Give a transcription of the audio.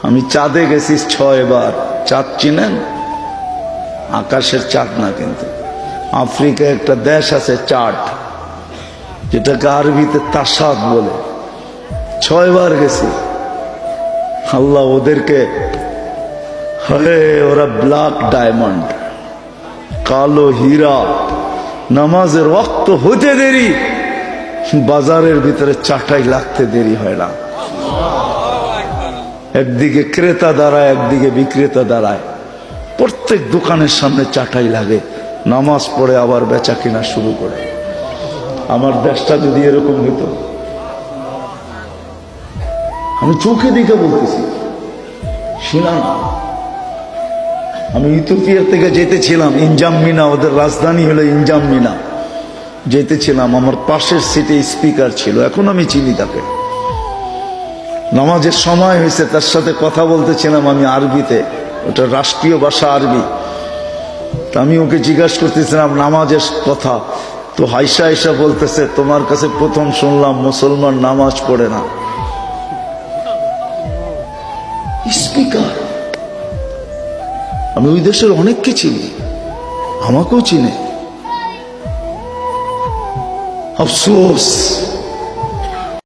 আমি চাঁদে গেছি 6 বার। চাঁদ চিনেন? আকাশের চাঁদ না, কিন্তু আফ্রিকায় একটা দেশ আছে চাঁদ, যেটাকে আরবিতে তাসাদ বলে। 6 বার গেছি। আল্লাহ ওদেরকে, হরে ওরা ব্ল্যাক ডায়মন্ড, কালো হীরা, নামাজের ওয়াক্ত হতে দেরি, বাজারের ভিতরে চাটাই লাগতে দেরি হয় না। একদিকে ক্রেতা দাঁড়ায়, একদিকে বিক্রেতা দাঁড়ায়, প্রত্যেক দোকানের সামনে চাটাই লাগে, নামাজ পড়ে আবার বেচা কিনা শুরু করে। আমার দেশটা যদি এরকম হইতো, আমি চোখে দিকে বলতেছি, শুনান। আমি ইথিওপিয়া থেকে যেতেছিলাম ইনজামমিনা, ওদের রাজধানী হলো ইনজামমিনা। যেতেছিলাম, আমার পাশের সিটে স্পিকার ছিল, এখন আমি চিনি তাকে। নামাজের সময় হয়েছে, তার সাথে কথা বলতেছিলাম আমি আরবিতে, ওটা রাষ্ট্রীয় ভাষা আরবি। তা আমি ওকে জিজ্ঞাসা করতেছিলাম নামাজের কথা, তো হাইসা হাইসা বলতেছে, তোমার কাছে প্রথম শুনলাম মুসলমান নামাজ পড়ে না। স্পিকার। আমি ওই দেশের অনেককে চিনি, আমাকেও চিনে। আফসোস